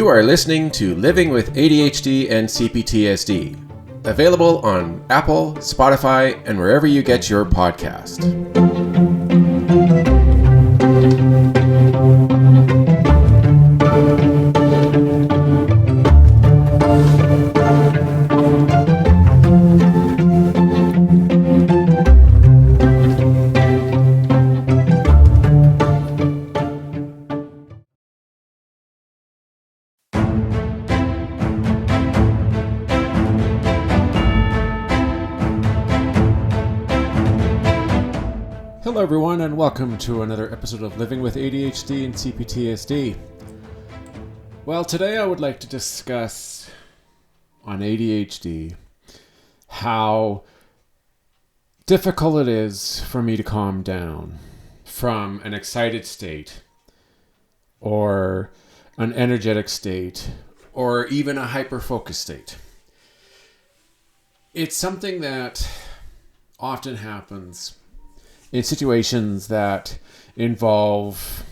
You are listening to Living with ADHD and CPTSD, available on Apple, Spotify, and wherever you get your podcast. Hello everyone, and welcome to another episode of Living with ADHD and CPTSD. Well, today I would like to discuss on ADHD how difficult it is for me to calm down from an excited state or an energetic state or even a hyper-focused state. It's something that often happens in situations that involve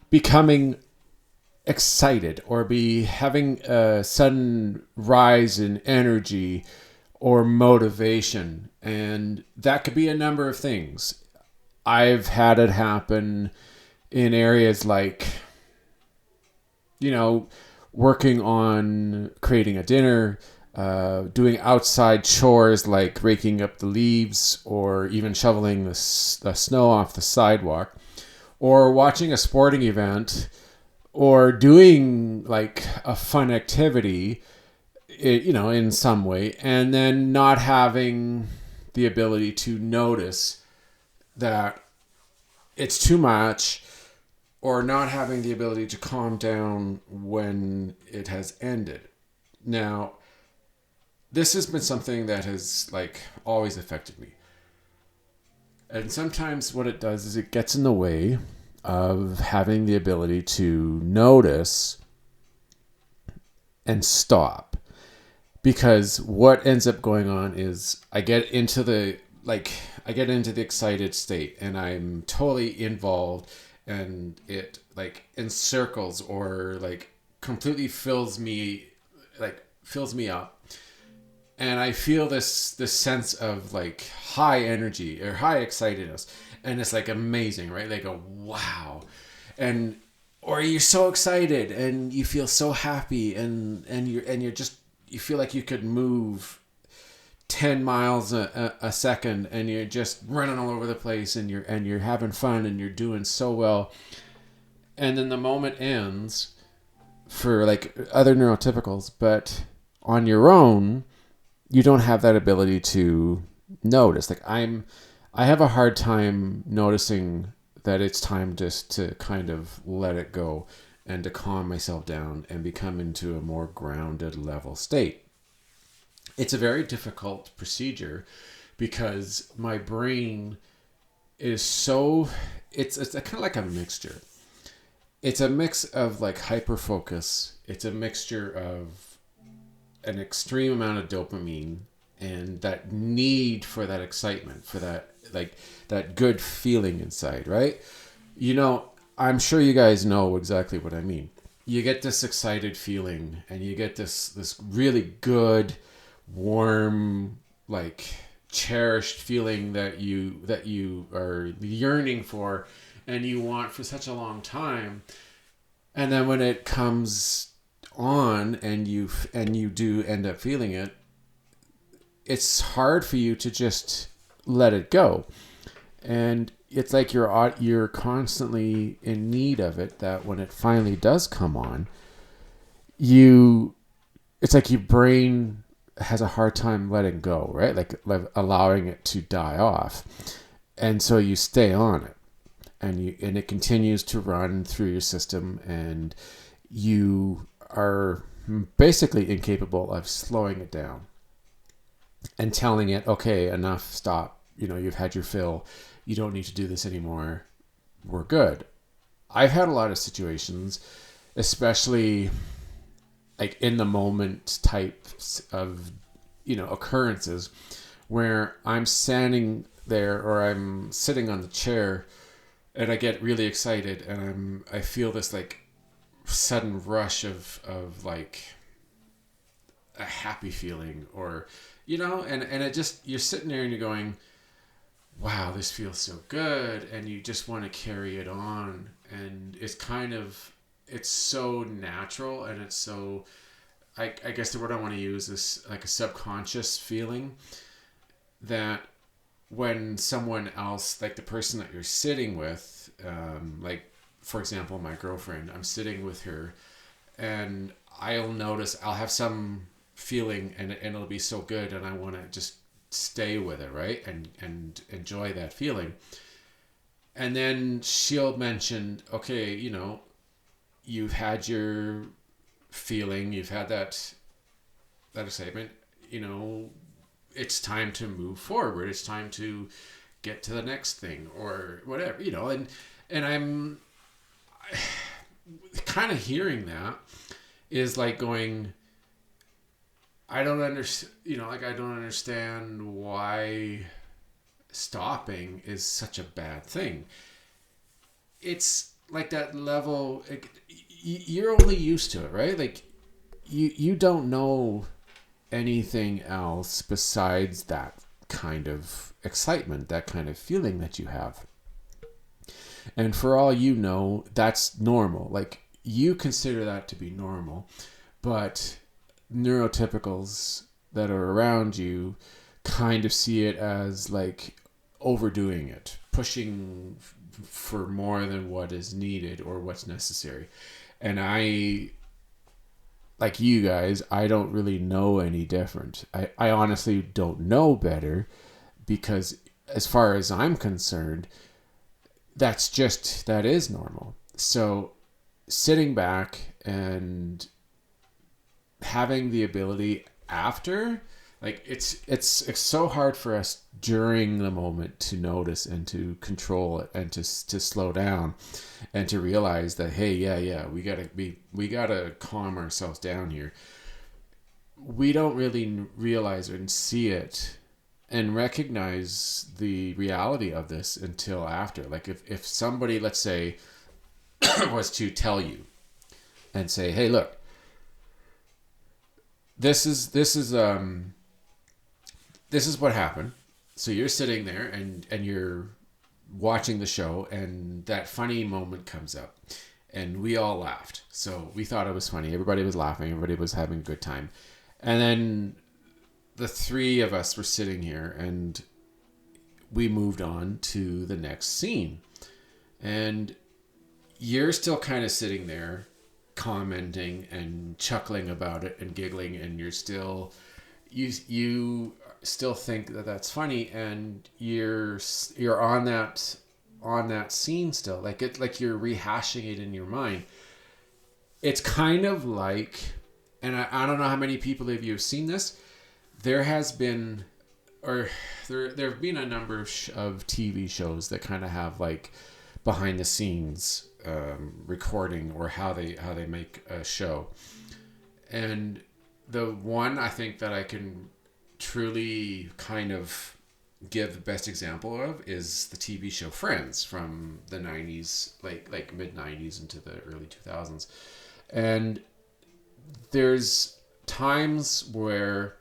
becoming excited or having a sudden rise in energy or motivation. And that could be a number of things. I've had it happen in areas like, working on creating a dinner, doing outside chores like raking up the leaves or even shoveling the snow off the sidewalk, or watching a sporting event, or doing like a fun activity, in some way, and then not having the ability to notice that it's too much, or not having the ability to calm down when it has ended. Now, this has been something that has always affected me. And sometimes what it does is it gets in the way of having the ability to notice and stop. Because what ends up going on is I get into the excited state and I'm totally involved, and it encircles or completely fills me up. And I feel this sense of high energy or high excitedness, and it's amazing, right? Wow, or you're so excited and you feel so happy, and you feel like you could move 10 miles a second, and you're just running all over the place, and you're having fun, and you're doing so well, and then the moment ends for other neurotypicals, but on your own, you don't have that ability to notice. I have a hard time noticing that it's time just to kind of let it go and to calm myself down and become into a more grounded level state. It's a very difficult procedure because my brain is it's kind of like a mixture. It's a mix of hyper focus. It's a mixture of an extreme amount of dopamine and that need for that excitement, for that that good feeling inside, right? I'm sure you guys know exactly what I mean. You get this excited feeling, and you get this really good, warm, cherished feeling that you are yearning for and you want for such a long time. And then when it comes on and you do end up feeling it, it's hard for you to just let it go, and it's you're constantly in need of it, that when it finally does come on, it's like your brain has a hard time letting go, right? Allowing it to die off, and so you stay on it, and it continues to run through your system, and you are basically incapable of slowing it down and telling it, okay, enough, stop, you've had your fill, you don't need to do this anymore, we're good. I've had a lot of situations, especially in the moment types of occurrences, where I'm standing there or I'm sitting on the chair and I get really excited, and I feel this sudden rush of like a happy feeling, or and it just, you're sitting there and you're going, wow, this feels so good, and you just want to carry it on. And it's so natural, and it's so, I guess the word I want to use is like a subconscious feeling, that when someone else, like the person that you're sitting with, like for example my girlfriend, I'm sitting with her, and I'll have some feeling, and it'll be so good, and I want to just stay with it, right, and enjoy that feeling. And then she'll mention, okay, you've had your feeling, you've had that excitement, it's time to move forward, it's time to get to the next thing, or whatever, and I'm kind of hearing that is like going, I don't understand, I don't understand why stopping is such a bad thing. It's like that level, you're only used to it, right? Like you don't know anything else besides that kind of excitement, that kind of feeling that you have. And for all you know, that's normal. Like you consider that to be normal, but neurotypicals that are around you kind of see it as like overdoing it, pushing for more than what is needed or what's necessary. And I, like you guys, I don't really know any different. I honestly don't know better, because as far as I'm concerned, that is normal. So sitting back and having the ability after, like it's so hard for us during the moment to notice and to control it, and to slow down, and to realize that, hey, yeah, we gotta calm ourselves down here. We don't really realize and see it and recognize the reality of this until after. Like if somebody, let's say, was to tell you and say, hey, look, this is what happened. So you're sitting there and you're watching the show, and that funny moment comes up, and we all laughed. So we thought it was funny. Everybody was laughing. Everybody was having a good time. And then the three of us were sitting here, and we moved on to the next scene. And you're still kind of sitting there commenting and chuckling about it and giggling, and you still think that that's funny, and you're on that scene still, like you're rehashing it in your mind. It's kind of like, and I don't know how many people of you have seen this. There have been a number of TV shows that kind of have like behind the scenes recording, or how they make a show. And the one I think that I can truly kind of give the best example of is the TV show Friends from the 90s, like mid 90s into the early 2000s. And there's times where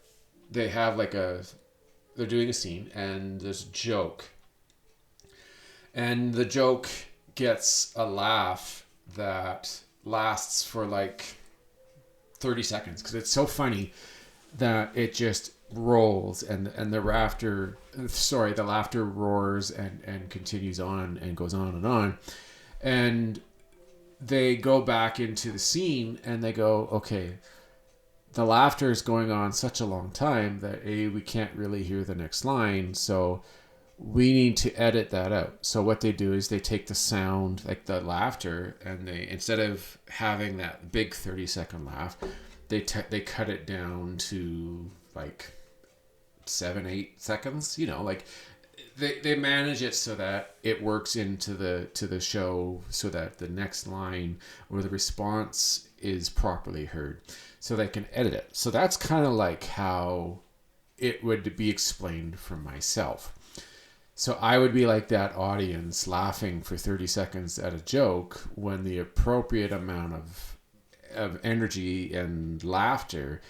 they have they're doing a scene, and there's a joke, and the joke gets a laugh that lasts for like 30 seconds, because it's so funny that it just rolls, and the laughter roars and continues on and goes on and on. And they go back into the scene, and they go, okay, the laughter is going on such a long time that we can't really hear the next line, so we need to edit that out. So what they do is they take the sound, like the laughter, and they, instead of having that big 30-second laugh, they cut it down to like 7-8 seconds. Like they manage it so that it works into the show, so that the next line or the response is properly heard, so they can edit it. So that's kind of like how it would be explained from myself. So I would be like that audience laughing for 30 seconds at a joke, when the appropriate amount of of energy and laughter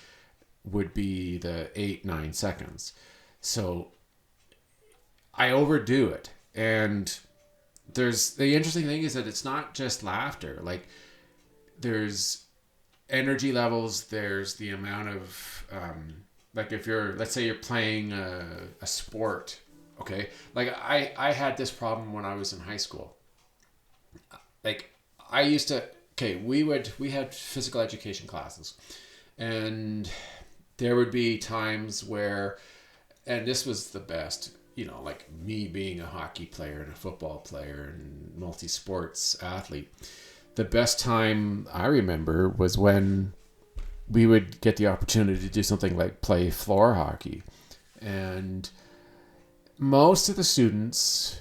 would be the 8-9 seconds. So I overdo it. And there's the interesting thing is that it's not just laughter. Like there's energy levels, there's the amount of like if you're, let's say you're playing a sport, okay? Like I had this problem when I was in high school. Like I used to, okay, we had physical education classes, and there would be times where, and this was the best, you know, like me being a hockey player and a football player and multi-sports athlete, the best time I remember was when we would get the opportunity to do something like play floor hockey. And most of the students,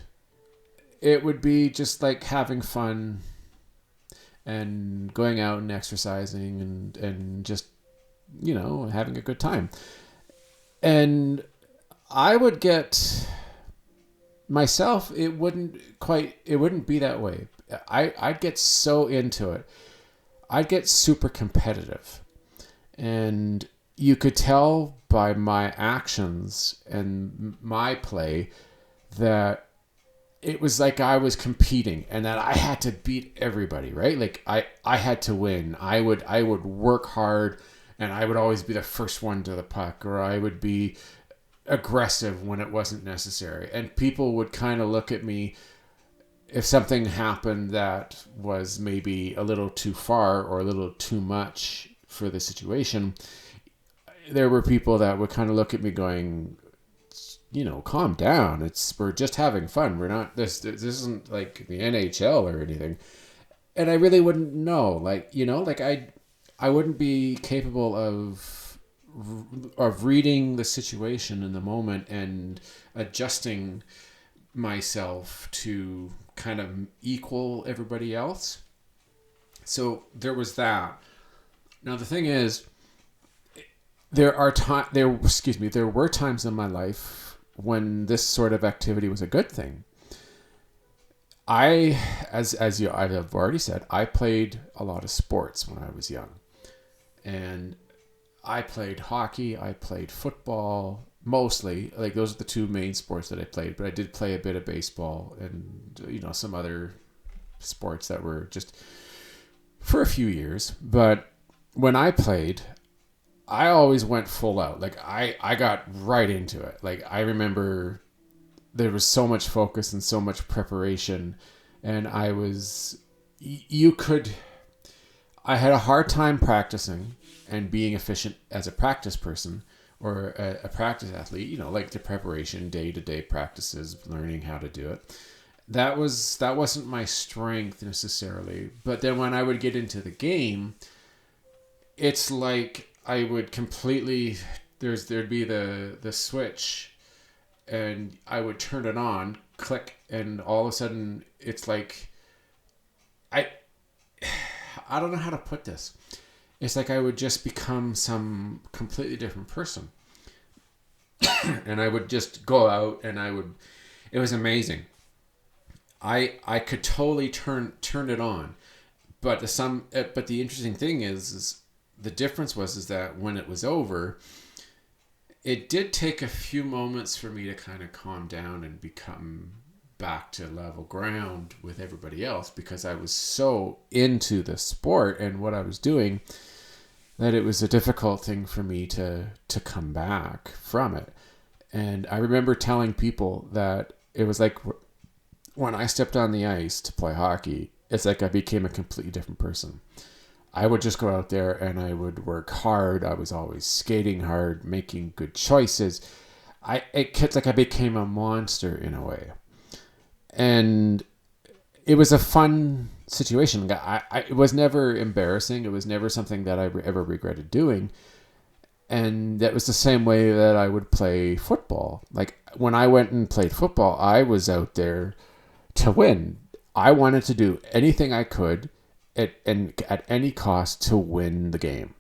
it would be just like having fun and going out and exercising and just, you know, having a good time. And I would get myself, it wouldn't be that way. I'd get so into it. I'd get super competitive. And you could tell by my actions and my play that it was like I was competing and that I had to beat everybody, right? Like I had to win. I would work hard, and I would always be the first one to the puck, or I would be aggressive when it wasn't necessary. And people would kind of look at me if something happened that was maybe a little too far or a little too much for the situation. There were people that would kind of look at me going, you know, calm down. We're just having fun. We're not this isn't like the NHL or anything. And I really wouldn't know, like, you know, like I wouldn't be capable of reading the situation in the moment and adjusting myself to kind of equal everybody else. So there was that. Now the thing is, there were times in my life when this sort of activity was a good thing. As I've already said, I played a lot of sports when I was young. And I played hockey, I played football, mostly. Like those are the two main sports that I played, but I did play a bit of baseball and, you know, some other sports that were just for a few years. But when I played, I always went full out. Like I got right into it. Like I remember there was so much focus and so much preparation, and I had a hard time practicing and being efficient as a practice person or a practice athlete, you know, like the preparation, day-to-day practices, learning how to do it. That wasn't my strength necessarily. But then when I would get into the game, it's like I would completely, there'd be the switch, and I would turn it on, click, and all of a sudden it's like, I don't know how to put this. It's like I would just become some completely different person. And I would just go out and it was amazing. I could totally turn it on. But the interesting thing is the difference was that when it was over, it did take a few moments for me to kind of calm down and become back to level ground with everybody else, because I was so into the sport and what I was doing that it was a difficult thing for me to come back from it. And I remember telling people that it was like when I stepped on the ice to play hockey, it's like I became a completely different person. I would just go out there and I would work hard. I was always skating hard, making good choices. It's like I became a monster in a way. And it was a fun situation. It was never embarrassing. It was never something that I ever regretted doing. And that was the same way that I would play football. Like when I went and played football, I was out there to win. I wanted to do anything I could at any cost to win the game.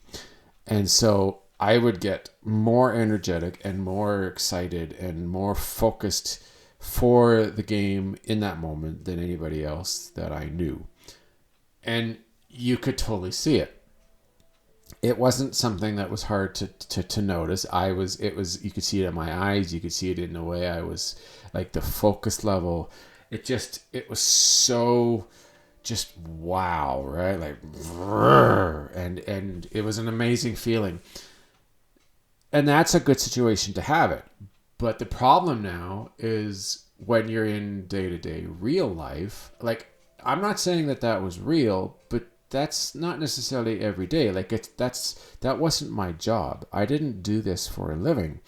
And so I would get more energetic and more excited and more focused for the game in that moment than anybody else that I knew. And you could totally see it. it wasn't something that was hard to notice. You could see it in my eyes. You could see it in the way I was, like the focus level. It was so just wow, right? Like, and it was an amazing feeling. And that's a good situation to have it. But the problem now is when you're in day-to-day real life, like, I'm not saying that was real, but that's not necessarily every day. Like, that wasn't my job. I didn't do this for a living.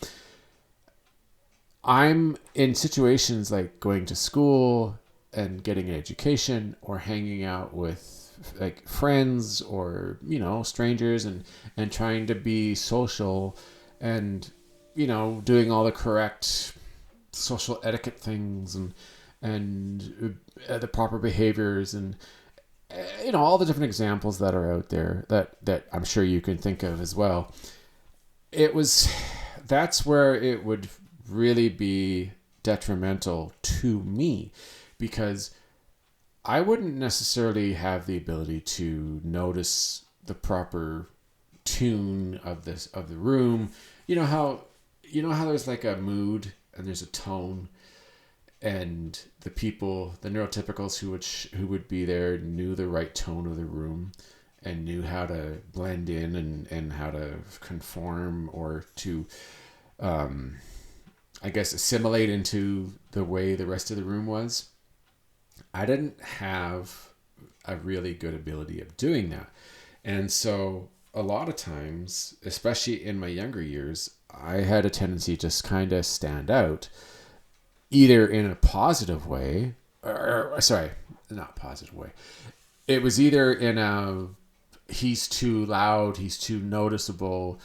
I'm in situations like going to school and getting an education, or hanging out with like friends, or strangers, and trying to be social, and doing all the correct social etiquette things, and the proper behaviors, and all the different examples that are out there that I'm sure you can think of as well. That's where it would really be detrimental to me, because I wouldn't necessarily have the ability to notice the proper tune of the room. How there's like a mood and there's a tone, and the neurotypicals who would be there knew the right tone of the room, and knew how to blend in, and how to conform, or to I guess assimilate into the way the rest of the room was. I didn't have a really good ability of doing that. And so a lot of times, especially in my younger years, I had a tendency to just kind of stand out, either in a positive way, or sorry, not positive way. It was either in a, he's too loud, he's too noticeable,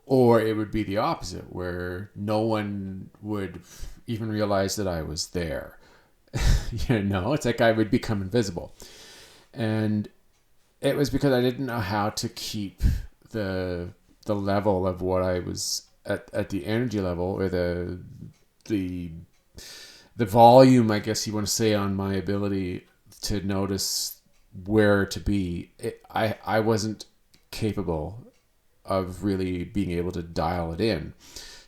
or it would be the opposite, where no one would even realize that I was there. It's like I would become invisible. And it was because I didn't know how to keep the level of what I was at the energy level, or the volume, I guess you want to say, on my ability to notice where to be. I wasn't capable of really being able to dial it in.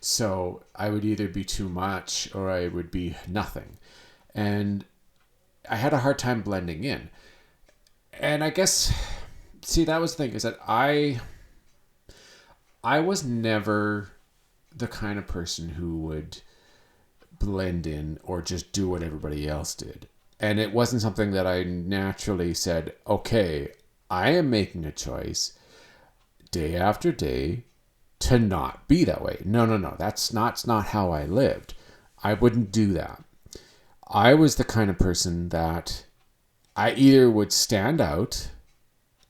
So I would either be too much, or I would be nothing. And I had a hard time blending in. And I guess, see, that was the thing, is that I was never the kind of person who would blend in or just do what everybody else did. And it wasn't something that I naturally said, okay, I am making a choice day after day to not be that way. No. That's not how I lived. I wouldn't do that. I was the kind of person that I either would stand out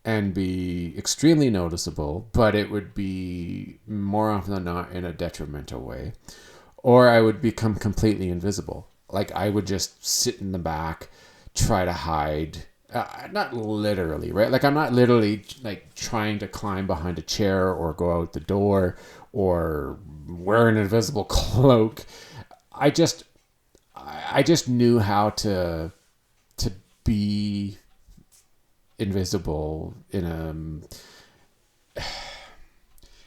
and be extremely noticeable, but it would be more often than not in a detrimental way, or I would become completely invisible. Like, I would just sit in the back, try to hide. Not literally, right? Like, I'm not literally like trying to climb behind a chair or go out the door or wear an invisible cloak. I just knew how to be invisible in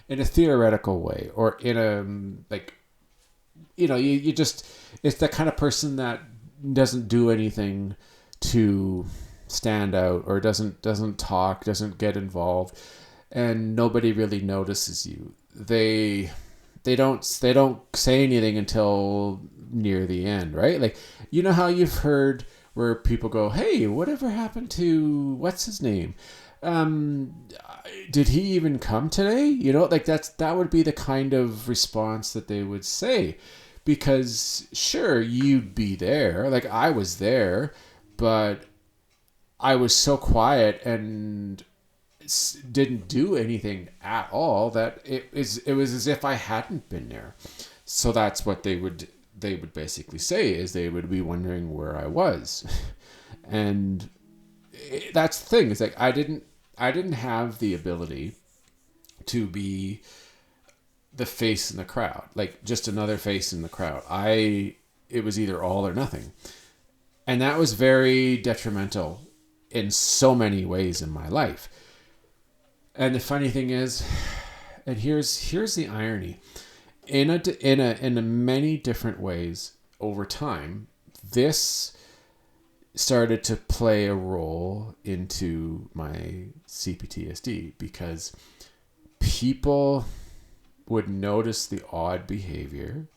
a theoretical way, or in a, like, you just, it's the kind of person that doesn't do anything to stand out, or doesn't talk, doesn't get involved, and nobody really notices you. They don't say anything until near the end, right? Like, how you've heard where people go, hey, whatever happened to what's his name? Did he even come today? Like, that would be the kind of response that they would say, because sure, you'd be there, like I was there, but I was so quiet and didn't do anything at all that it was as if I hadn't been there. So that's what they would basically say, is they would be wondering where I was. And that's the thing, is like I didn't have the ability to be the face in the crowd, like just another face in the crowd. It was either all or nothing. And that was very detrimental in so many ways in my life. And the funny thing is, and here's the irony, in many different ways over time, this started to play a role into my CPTSD, because people would notice the odd behavior,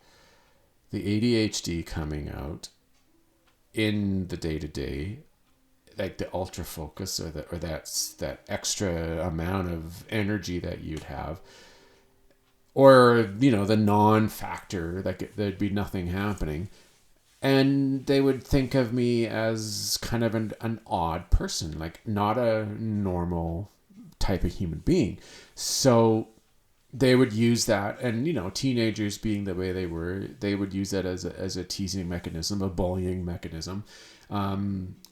the ADHD coming out in the day-to-day, like the ultra focus, or that extra amount of energy that you'd have, or the non-factor, like there'd be nothing happening, and they would think of me as kind of an odd person, like not a normal type of human being. So they would use that, and teenagers being the way they were, they would use that as a teasing mechanism, a bullying mechanism.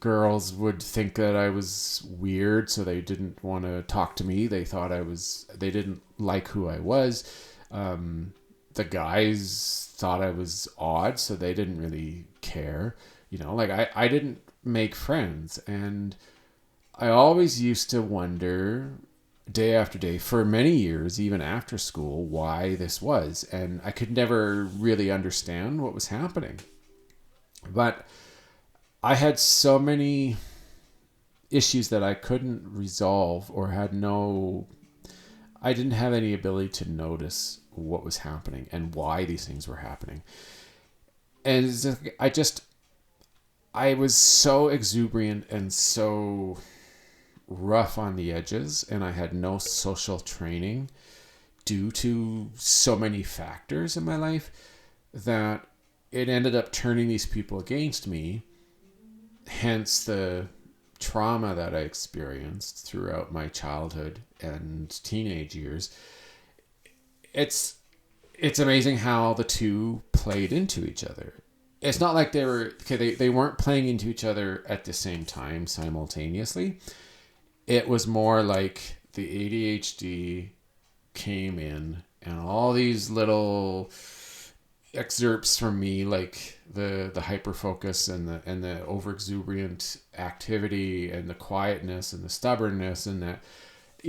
Girls would think that I was weird, so they didn't want to talk to me. They didn't like who I was. The guys thought I was odd, so they didn't really care. I didn't make friends, and I always used to wonder, day after day, for many years, even after school, why this was. And I could never really understand what was happening. But I had so many issues that I couldn't resolve, or I didn't have any ability to notice what was happening and why these things were happening. And I was so exuberant and so rough on the edges, and I had no social training due to so many factors in my life, that it ended up turning these people against me. Hence the trauma that I experienced throughout my childhood and teenage years. It's amazing how the two played into each other. It's not like they weren't playing into each other at the same time simultaneously. It was more like the ADHD came in, and all these little excerpts from me, like the hyper focus and the over exuberant activity and the quietness and the stubbornness, and that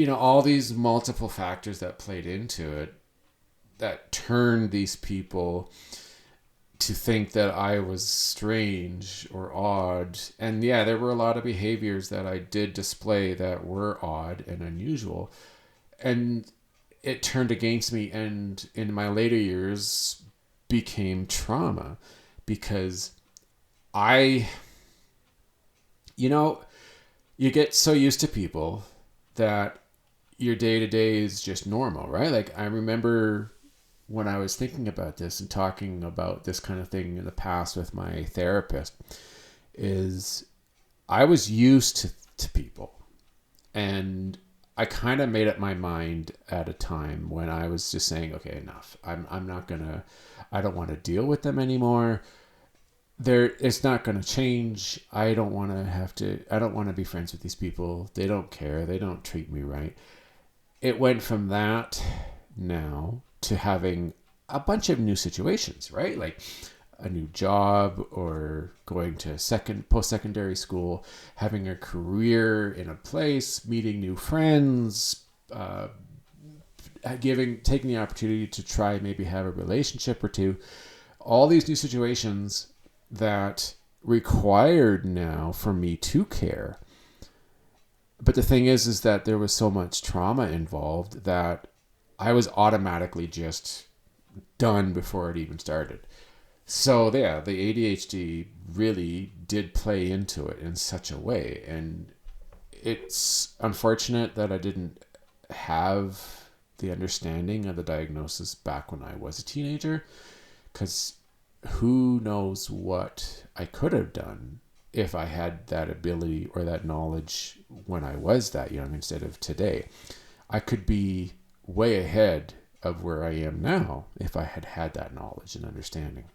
all these multiple factors that played into it, that turned these people to think that I was strange or odd. And yeah, there were a lot of behaviors that I did display that were odd and unusual, and it turned against me, and in my later years became trauma, because you get so used to people that your day-to-day is just normal, right? Like, I remember when I was thinking about this and talking about this kind of thing in the past with my therapist, is I was used to people, and I kind of made up my mind at a time when I was just saying, okay, enough. I don't want to deal with them anymore. It's not going to change. I don't want to be friends with these people. They don't care. They don't treat me right. It went from that now to having a bunch of new situations, right? Like a new job, or going to post-secondary school, having a career in a place, meeting new friends, taking the opportunity to try maybe have a relationship or two. All these new situations that required now for me to care. But the thing is that there was so much trauma involved that I was automatically just done before it even started. So yeah, the ADHD really did play into it in such a way. And it's unfortunate that I didn't have the understanding of the diagnosis back when I was a teenager, because who knows what I could have done if I had that ability or that knowledge when I was that young instead of today. I could be way ahead of where I am now if I had had that knowledge and understanding.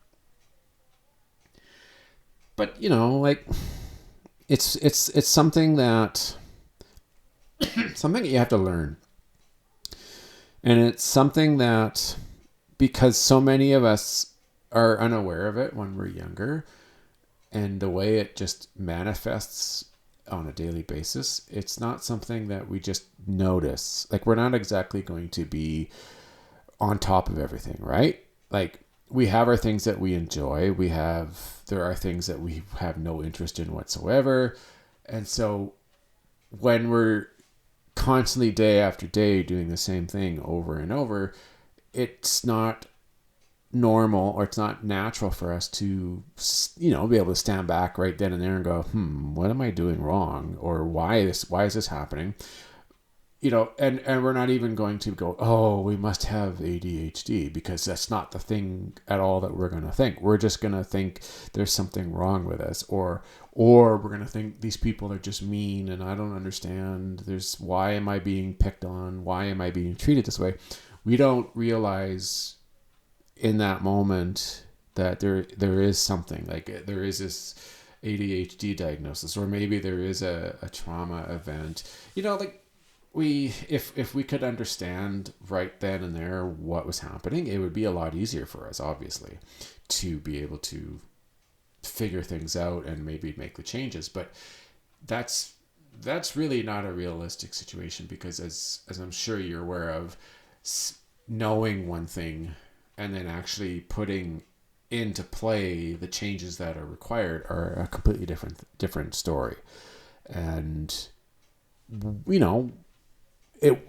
But like, it's something that you have to learn. And it's something that, because so many of us are unaware of it when we're younger, and the way it just manifests on a daily basis, it's not something that we just notice. Like, we're not exactly going to be on top of everything, right? Like, we have our things that we enjoy. There are things that we have no interest in whatsoever. And so when we're constantly day after day doing the same thing over and over, it's not normal, or it's not natural for us to, be able to stand back right then and there and go, what am I doing wrong? Or why is this happening? And we're not even going to go, oh, we must have ADHD, because that's not the thing at all that we're going to think. We're just going to think there's something wrong with us, or we're going to think these people are just mean and I don't understand. Why am I being picked on? Why am I being treated this way? We don't realize in that moment that there is something, like there is this ADHD diagnosis, or maybe there is a trauma event. If we could understand right then and there what was happening, it would be a lot easier for us, obviously, to be able to figure things out and maybe make the changes. But that's really not a realistic situation, because as I'm sure you're aware of, knowing one thing and then actually putting into play the changes that are required are a completely different story. And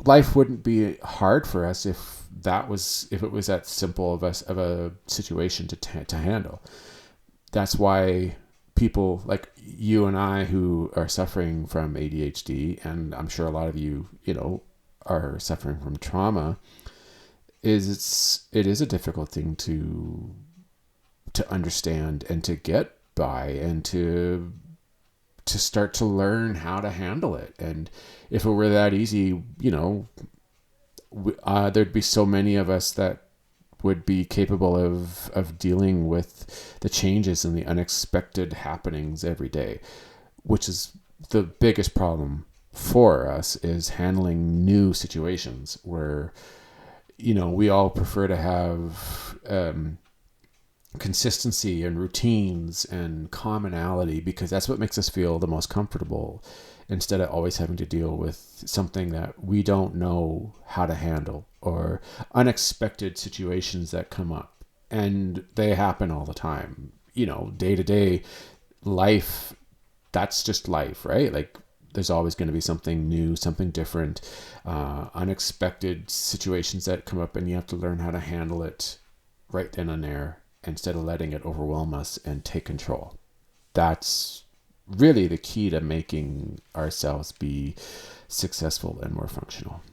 life wouldn't be hard for us if it was that simple of a situation to handle. That's why people like you and I, who are suffering from ADHD, and I'm sure a lot of you, are suffering from trauma, it is a difficult thing to understand and to get by, and to start to learn how to handle it. And if it were that easy, there'd be so many of us that would be capable of dealing with the changes and the unexpected happenings every day, which is the biggest problem for us, is handling new situations where, we all prefer to have consistency and routines and commonality, because that's what makes us feel the most comfortable, instead of always having to deal with something that we don't know how to handle, or unexpected situations that come up. And they happen all the time, day to day life. That's just life, right? Like, there's always going to be something new, something different, unexpected situations that come up, and you have to learn how to handle it right then and there, instead of letting it overwhelm us and take control. That's really the key to making ourselves be successful and more functional.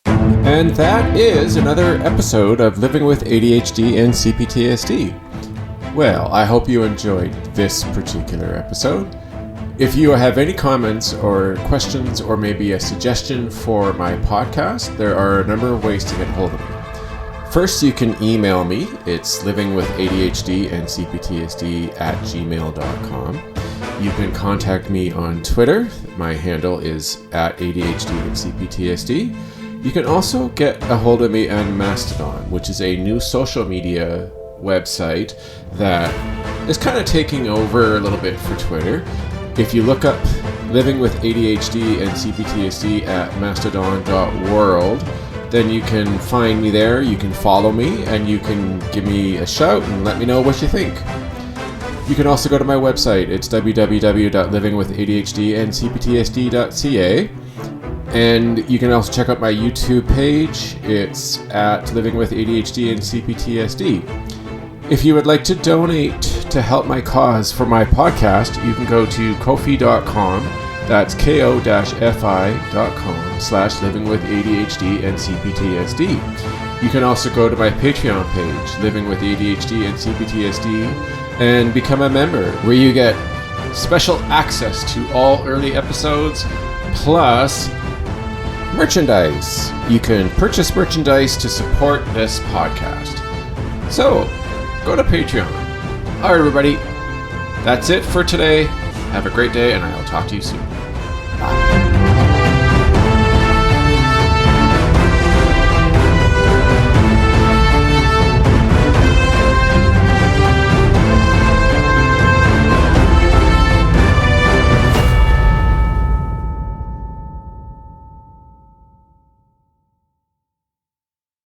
And that is another episode of Living with ADHD and CPTSD. Well, I hope you enjoyed this particular episode. If you have any comments or questions, or maybe a suggestion for my podcast, there are a number of ways to get hold of me. First, you can email me. It's livingwithadhdandcptsd@gmail.com. You can contact me on Twitter. My handle is @ADHDandCPTSD. You can also get a hold of me on Mastodon, which is a new social media website that is kind of taking over a little bit for Twitter. If you look up Living with ADHD and CPTSD at mastodon.world, then you can find me there, you can follow me, and you can give me a shout and let me know what you think. You can also go to my website. It's www.livingwithadhdandcptsd.ca. And you can also check out my YouTube page. It's at Living with ADHD and CPTSD. If you would like to donate to help my cause for my podcast, you can go to ko-fi.com. That's ko-fi.com/Living with ADHD and CPTSD. You can also go to my Patreon page, Living with ADHD and CPTSD, and become a member, where you get special access to all early episodes, plus merchandise. You can purchase merchandise to support this podcast. So, go to Patreon. All right, everybody. That's it for today. Have a great day, and I'll talk to you soon.